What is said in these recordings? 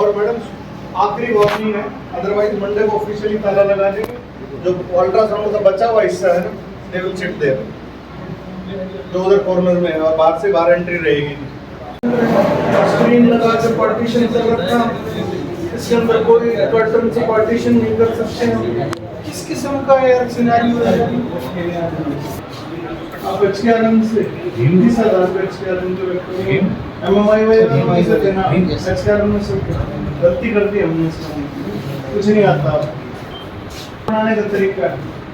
और मैडम आखिरी वार्निंग है, अदरवाइज मंडे को ऑफिशियली ताला लगा देंगे। जो अल्ट्रासाउंड का बचा हुआ हिस्सा है ना, दे विल शिफ्ट देयर, जो उधर कॉर्नर में है, और बाहर से बाहर एंट्री रहेगी। स्क्रीन लगा के पार्टीशन कर रखा, इसके अंदर कोई कर्टन से पार्टीशन नहीं कर सकते हैं। किस किस्म का यार सिनेरियो है। आप अच्छे आनंद से हिंदी से अच्छे आनंद जो रखते हैं, एमएमआई वाले से देना अच्छे आनंद में सब गलती करती है हमने, इसमें कुछ नहीं आता बनाने का तरीका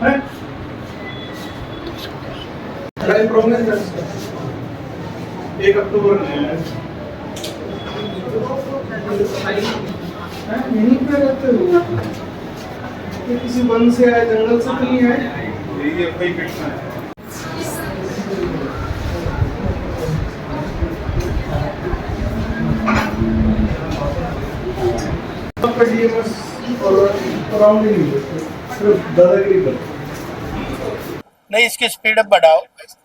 है। टाइम प्रोग्रेस 1 अक्टूबर में है। यहीं पे रहते हो, ये किसी वन से आए, जंगल से नहीं आए। ये कोई घटना है। नहीं, इसकी स्पीड अप बढ़ाओ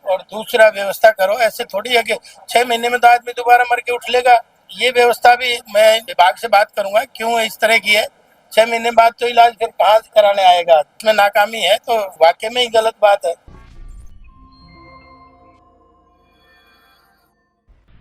और दूसरा व्यवस्था करो। ऐसे थोड़ी है कि 6 महीने में तो आदमी दोबारा मर के उठ लेगा। ये व्यवस्था भी मैं विभाग से बात करूंगा क्यों इस तरह की है। 6 महीने बाद तो इलाज फिर कहाँ से कराने आएगा। इसमें नाकामी है तो वाकई में ही गलत बात है।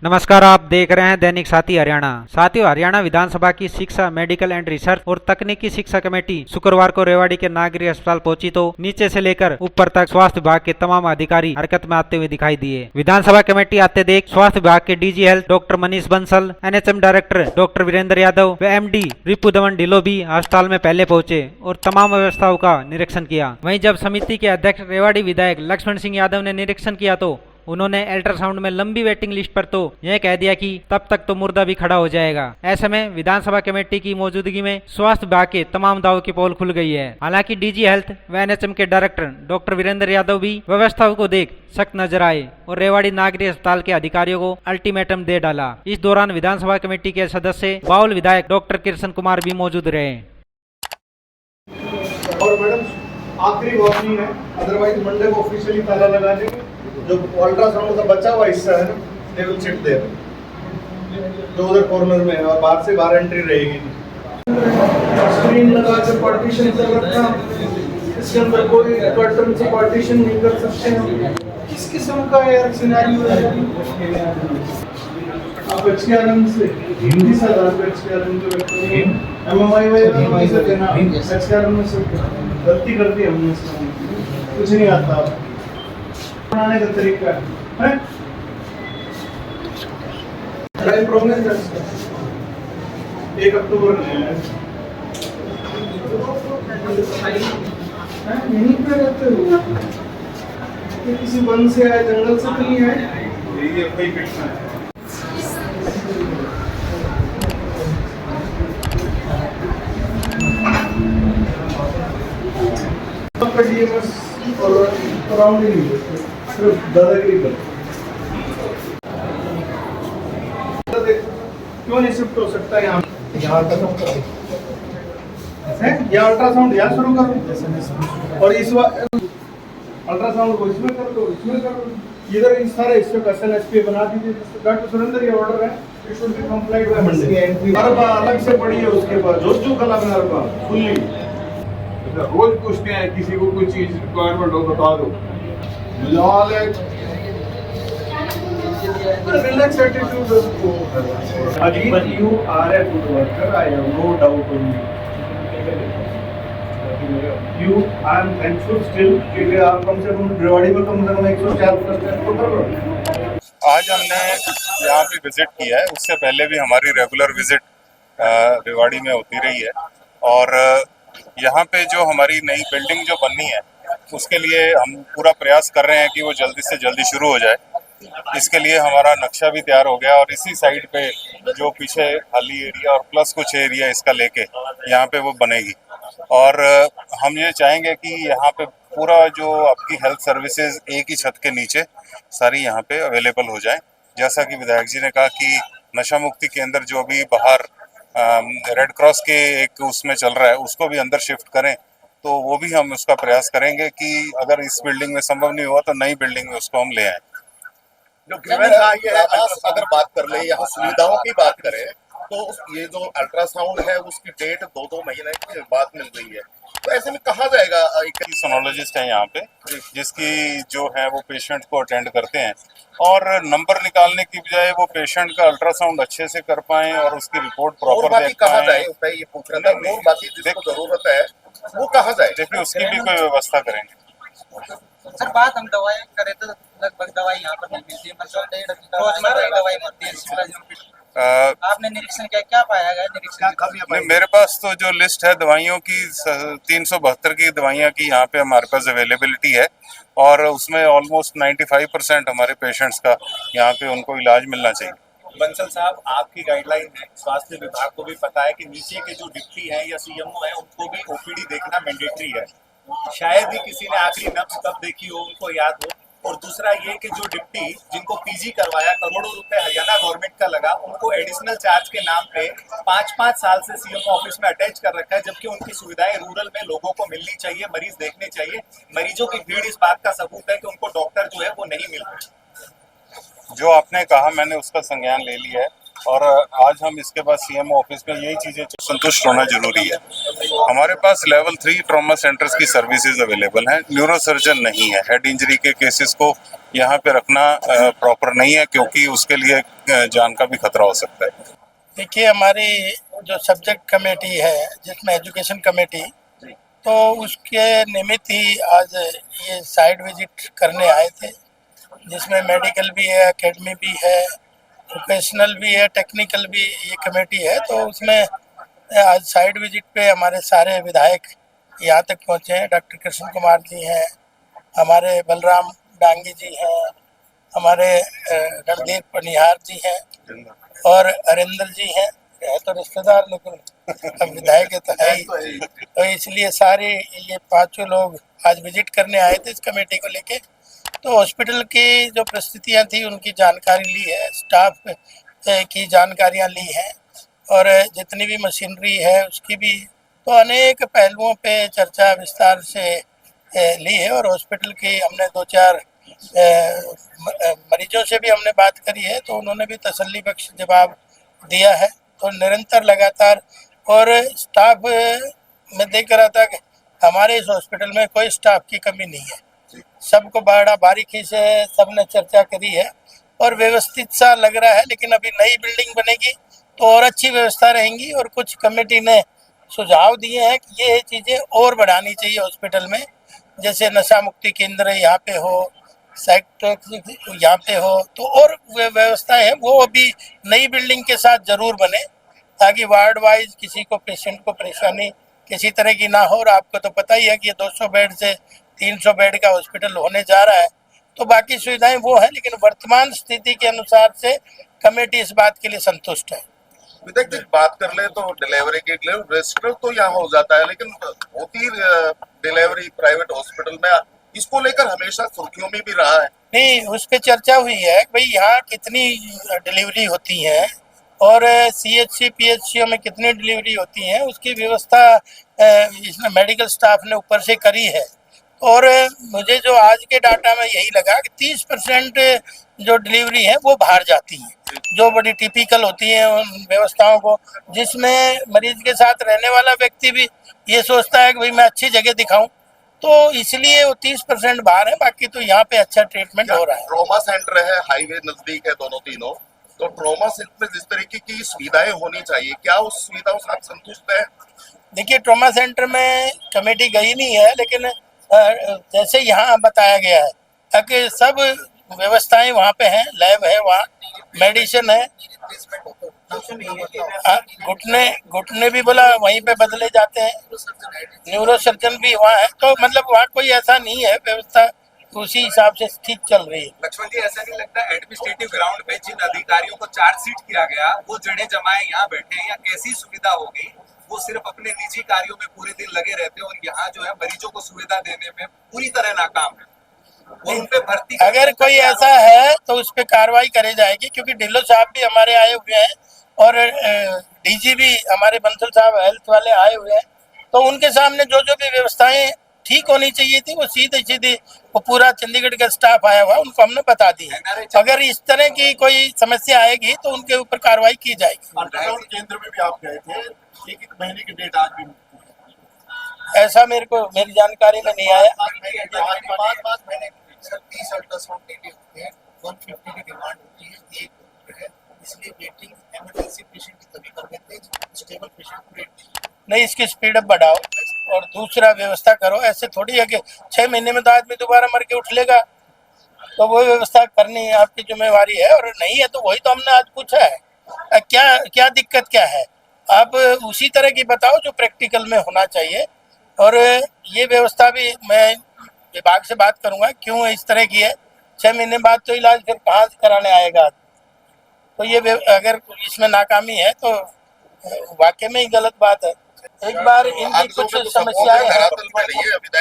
नमस्कार, आप देख रहे हैं दैनिक साथी हरियाणा। साथियों, हरियाणा विधानसभा की शिक्षा, मेडिकल एंड रिसर्च और तकनीकी शिक्षा कमेटी शुक्रवार को रेवाड़ी के नागरिक अस्पताल पहुंची तो नीचे से लेकर ऊपर तक स्वास्थ्य विभाग के तमाम अधिकारी हरकत में आते हुए दिखाई दिए। विधानसभा कमेटी आते देख स्वास्थ्य विभाग के DG health doctor Manish Bansal, NHM director doctor Virendra Yadav व एमडी रिपु दमन ढिल्लो भी अस्पताल में पहले पहुंचे और तमाम व्यवस्थाओं का निरीक्षण किया। वहीं जब समिति के अध्यक्ष रेवाड़ी विधायक लक्ष्मण सिंह यादव ने निरीक्षण किया तो उन्होंने अल्ट्रासाउंड में लंबी वेटिंग लिस्ट पर तो यह कह दिया कि तब तक तो मुर्दा भी खड़ा हो जाएगा। ऐसे में विधानसभा कमेटी की मौजूदगी में स्वास्थ्य विभाग के तमाम दावों की पोल खुल गई है। हालांकि डीजी हेल्थ व एनएचएम के डायरेक्टर डॉक्टर वीरेंद्र यादव भी व्यवस्थाओं को देख सख्त नजर आए और रेवाड़ी नागरिक अस्पताल के अधिकारियों को अल्टीमेटम दे डाला। इस दौरान विधानसभा कमेटी के सदस्य बाउल विधायक डॉक्टर कृष्ण कुमार भी मौजूद रहे। और मैडम आखिरी वार्निंग है, अदरवाइज मंडे को ऑफिशियली ताला लगा देंगे। जो अल्ट्रासाउंड का बचा हुआ हिस्सा है ना, दे विल शिफ्ट देयर, जो उधर कॉर्नर में है, और बाहर से बाहर एंट्री रहेगी। स्क्रीन लगा के पार्टीशन कर रखा, इसके अंदर कोई कर्टन से पार्टीशन नहीं कर सकते हैं। किस किस्म का यार सिनेरियो है। आप अच्छे आनंद से हिंदी से अच्छे आनंद जो रखते हैं, एमएमआई वाले से देना अच्छे आनंद में सब गलती करती है हमने, इसमें कुछ नहीं आता बनाने का तरीका है। टाइम प्रोग्रेस 1 अक्टूबर में है। यहीं पे रहते हो, ये किसी वन से आए, जंगल से नहीं आए। ये कोई घटना है। दादागिरी कर क्यों नहीं शिफ्ट हो सकता है यहाँ अल्ट्रासाउंड यहाँ शुरू करो और इस अल्ट्रासाउंड को इसमें कर दो, इसमें कर दो, इधर इस सारे हिस्से का SNSP बना दीजिए। डॉक्टर सुरेंद्र ये ऑर्डर है, it should be complied by Monday. अरबा अलग से पड़ी है, उसके बाद जो कला में अरबा फुल्ली रोज पूछते हैं किसी को कोई चीज रिक्वायरमेंट हो बता दो। फिलहाल रिलैक्स एटीट्यूड अजीब, you are a good worker, I have no doubt on you. I am thankful still कि आप कम से कम रेवाड़ी में कम से कम 104% तो कर रहे हो। आज हमने यहाँ पे विजिट किया है, उससे पहले भी हमारी रेगुलर विजिट रेवाड़ी में होती रही है। और यहाँ पे जो हमारी नई बिल्डिंग जो बननी है उसके लिए हम पूरा प्रयास कर रहे हैं कि वो जल्दी से जल्दी शुरू हो जाए। इसके लिए हमारा नक्शा भी तैयार हो गया और इसी साइड पे जो पीछे खाली एरिया और प्लस कुछ एरिया इसका लेके यहाँ पे वो बनेगी। और हम ये चाहेंगे कि यहाँ पे पूरा जो आपकी हेल्थ सर्विसेज एक ही छत के नीचे सारी यहाँ पे अवेलेबल हो जाए। जैसा कि विधायक जी ने कहा कि नशा मुक्ति केंद्र जो भी बाहर रेड क्रॉस के एक उसमें चल रहा है उसको भी अंदर शिफ्ट करें, तो वो भी हम उसका प्रयास करेंगे कि अगर इस बिल्डिंग में संभव नहीं हुआ तो नई बिल्डिंग में उसको हम ले आए। अगर बात कर ले, यहाँ सुविधाओं की बात करें तो ये जो अल्ट्रासाउंड है उसकी डेट 2-2 महीने के बाद मिल रही है, तो ऐसे में कहाँ जाएगा एक सोनोलॉजिस्ट है यहाँ पे जिसकी जो है वो पेशेंट को अटेंड करते हैं और नंबर निकालने की बजाय वो पेशेंट का अल्ट्रासाउंड अच्छे से कर पाएं और उसकी रिपोर्ट और प्रॉपर बाकी देख कहाँ पाएं। जाए, मैं ये पूछ रहा था, नहीं, और बाकी जिसको जरूरत है वो कहाँ जाए? देखिए उसकी भी कोई व्यवस्था करेंगे। सर बात हम दवाई करें तो लगभग दवाई यहाँ पर नहीं मिलती है, मतलब रोजमर्रा की दवाई मिलती है सिमला हॉस्पिटल। अ, आपने निरीक्षण किया, क्या पाया गया निरीक्षण? नहीं, मेरे पास तो जो लिस्ट है दवाइयों की 372 की दवाइयाँ की यहाँ पे हमारे पास अवेलेबिलिटी है और उसमें ऑलमोस्ट 95% हमारे पेशेंट्स का यहाँ पे उनको इलाज मिलना चाहिए। बंसल साहब, आपकी गाइडलाइन है, स्वास्थ्य विभाग को भी पता है कि नीचे के जो डिप्टी है या सीएमओ है उनको भी ओपीडी देखना मैंडेटरी है। शायद ही किसी ने आखिरी नब्ज कब देखी हो उनको याद हो। और दूसरा ये कि जो डिप्टी जिनको पीजी करवाया, करोड़ों रुपए हरियाणा गवर्नमेंट का लगा, उनको एडिशनल चार्ज के नाम पे 5-5 साल से सीएमओ ऑफिस में अटैच कर रखा है, जबकि उनकी सुविधाएं रूरल में लोगों को मिलनी चाहिए, मरीज देखने चाहिए। मरीजों की भीड़ इस बात का सबूत है कि उनको डॉक्टर जो है वो नहीं मिल रहे। जो आपने कहा मैंने उसका संज्ञान ले लिया है और आज हम इसके बाद सीएमओ ऑफिस में यही चीजें संतुष्ट होना जरूरी है। हमारे पास लेवल 3 ट्रॉमा सेंटर्स की सर्विसेज अवेलेबल हैं, न्यूरो सर्जन नहीं है, हेड इंजरी के केसेस को यहाँ पे रखना प्रॉपर नहीं है क्योंकि उसके लिए जान का भी खतरा हो सकता है। देखिए हमारी जो सब्जेक्ट कमेटी है जिसमें एजुकेशन कमेटी, तो उसके निमित्त ही आज ये साइट विजिट करने आए थे, जिसमें मेडिकल भी है, एकेडमी भी है, वोकेशनल भी है, टेक्निकल भी ये कमेटी है। तो उसमें आज साइड विजिट पे हमारे सारे विधायक यहाँ तक पहुँचे हैं। डॉक्टर कृष्ण कुमार जी हैं, हमारे बलराम डांगी जी हैं, हमारे रणदीप पनिहार जी हैं और हरिंदर जी हैं। है तो रिश्तेदार लेकिन अब विधायक तो है ही, तो इसलिए सारे ये पांचों लोग आज विजिट करने आए थे इस कमेटी को लेके। तो हॉस्पिटल की जो परिस्थितियां थी उनकी जानकारी ली है, स्टाफ की जानकारियां ली हैं और जितनी भी मशीनरी है उसकी भी, तो अनेक पहलुओं पे चर्चा विस्तार से ली है। और हॉस्पिटल की हमने 2-4 मरीजों से भी हमने बात करी है, तो उन्होंने भी तसल्ली बख्श जवाब दिया है। तो निरंतर लगातार, और स्टाफ में देख रहा था कि हमारे इस हॉस्पिटल में कोई स्टाफ की कमी नहीं है, सबको बड़ा बारीकी से सबने चर्चा करी है और व्यवस्थित सा लग रहा है। लेकिन अभी नई बिल्डिंग बनेगी तो और अच्छी व्यवस्था रहेंगी और कुछ कमेटी ने सुझाव दिए हैं कि ये चीज़ें और बढ़ानी चाहिए हॉस्पिटल में, जैसे नशा मुक्ति केंद्र यहाँ पे हो, साइट यहाँ पे हो, तो और व्यवस्थाएं हैं वो अभी नई बिल्डिंग के साथ जरूर बने, ताकि वार्ड वाइज किसी को, पेशेंट को परेशानी किसी तरह की ना हो। और आपको तो पता ही है कि ये 200 बेड से 300 बेड का हॉस्पिटल होने जा रहा है, तो बाकी सुविधाएं वो है, लेकिन वर्तमान स्थिति के अनुसार से कमेटी इस बात के लिए संतुष्ट है। विधायक जी, बात कर ले तो डिलीवरी के लिए रेस्टोरेंट तो यहाँ हो जाता है, लेकिन होती डिलीवरी प्राइवेट हॉस्पिटल में, इसको लेकर हमेशा सुर्खियों में भी रहा है। नहीं, उस पर चर्चा हुई है कि भाई यहाँ कितनी डिलीवरी होती है और CHC PHC में कितनी डिलीवरी होती है, उसकी व्यवस्था इसने मेडिकल स्टाफ ने ऊपर से करी है। और मुझे जो आज के डाटा में यही लगा कि 30% जो डिलीवरी है वो बाहर जाती है, जो बड़ी टिपिकल होती है उन व्यवस्थाओं को, जिसमें मरीज के साथ रहने वाला व्यक्ति भी ये सोचता है कि भाई मैं अच्छी जगह दिखाऊं, तो इसलिए वो 30% बाहर है, बाकी तो यहाँ पे अच्छा ट्रीटमेंट हो रहा है। ट्रॉमा सेंटर है, हाईवे नजदीक है दोनों तीनों, तो ट्रॉमा सेंटर में जिस तरीके की सुविधाएं होनी चाहिए, क्या उस सुविधाओं से आप संतुष्ट हैं? देखिए, ट्रॉमा सेंटर में कमेटी गई नहीं है, लेकिन जैसे यहाँ बताया गया है कि सब व्यवस्थाएं वहाँ पे हैं, लैब है, वहाँ मेडिसिन है, घुटने भी बोला वहीं पे बदले जाते हैं, न्यूरो सर्जन भी वहाँ है, तो मतलब वहाँ कोई ऐसा नहीं है, व्यवस्था उसी हिसाब से ठीक चल रही है। लक्ष्मण जी, ऐसा नहीं लगता एडमिनिस्ट्रेटिव ग्राउंड पे जिन अधिकारियों को चार्जशीट किया गया वो जड़े जमाए यहाँ बैठे हैं, या कैसी सुविधा होगी? वो सिर्फ अपने निजी कार्यों में पूरे दिन लगे रहते हैं और यहाँ जो है मरीजों को सुविधा देने में पूरी तरह नाकाम है। और उन पे भर्ती, अगर कोई ऐसा है तो उस पर कार्रवाई करी जाएगी, क्योंकि ढिल्लो साहब भी हमारे आए हुए हैं और DG भी हमारे बंसल साहब हेल्थ वाले आए हुए हैं, तो उनके सामने जो जो भी व्यवस्थाएं ठीक होनी चाहिए थी, वो सीधे सीधे वो पूरा चंडीगढ़ का स्टाफ आया हुआ उनको हमने बता दी है। अगर इस तरह की कोई समस्या आएगी तो उनके ऊपर कार्रवाई की जाएगी। अल्ट्रासाउंड केंद्र में भी आप गए थे, एक महीने की डेट आज भी ऐसा मेरी जानकारी में नहीं आया। 5 महीने सर 30 अल्ट्रासाउंड डेटे होते हैं, 150 की डिमांड होती है, एक है, इसलिए वेटिंग इमरजेंसी पेशेंट की तभी कर देते हैं, स्टेबल पेशेंट को वेट नहीं, इसकी स्पीड अप बढ़ाओ और दूसरा व्यवस्था करो। ऐसे थोड़ी है कि 6 महीने में तो आदमी दोबारा मर के उठ लेगा, तो वो व्यवस्था करनी आपकी जिम्मेवारी है। और नहीं है तो वही तो हमने आज पूछा है, क्या क्या दिक्कत क्या है, आप उसी तरह की बताओ जो प्रैक्टिकल में होना चाहिए। और ये व्यवस्था भी मैं विभाग से बात करूंगा क्यों इस तरह की है। 6 महीने बाद तो इलाज फिर कहाँ से कराने आएगा, तो ये अगर इसमें नाकामी है तो वाकई में ही गलत बात है। एक बार इनकी कुछ समस्याएं हैं,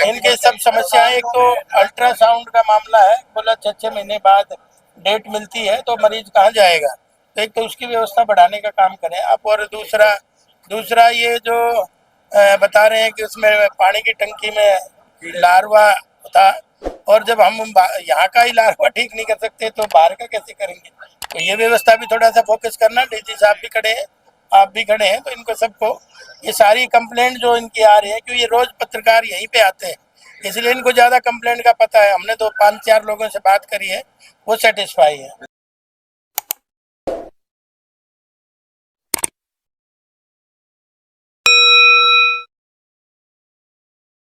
इनके सब समस्याएं, एक तो अल्ट्रासाउंड का मामला है, बोला 6 महीने बाद डेट मिलती है तो मरीज कहाँ जाएगा, तो एक तो उसकी व्यवस्था बढ़ाने का काम करें आप। और दूसरा ये जो बता रहे हैं कि उसमें पानी की टंकी में लार्वा था, और जब हम यहाँ का ही लार्वा ठीक नहीं कर सकते तो बाहर का कैसे करेंगे। तो ये व्यवस्था भी थोड़ा सा फोकस करना। डीजी साहब भी खड़े हैं, आप भी खड़े हैं, तो इनको सबको ये सारी कंप्लेंट जो इनकी आ रही है, क्योंकि ये रोज पत्रकार यहीं पे आते हैं इसलिए इनको ज़्यादा कंप्लेंट का पता है। हमने तो 5-4 लोगों से बात करी है, वो सेटिस्फाई है।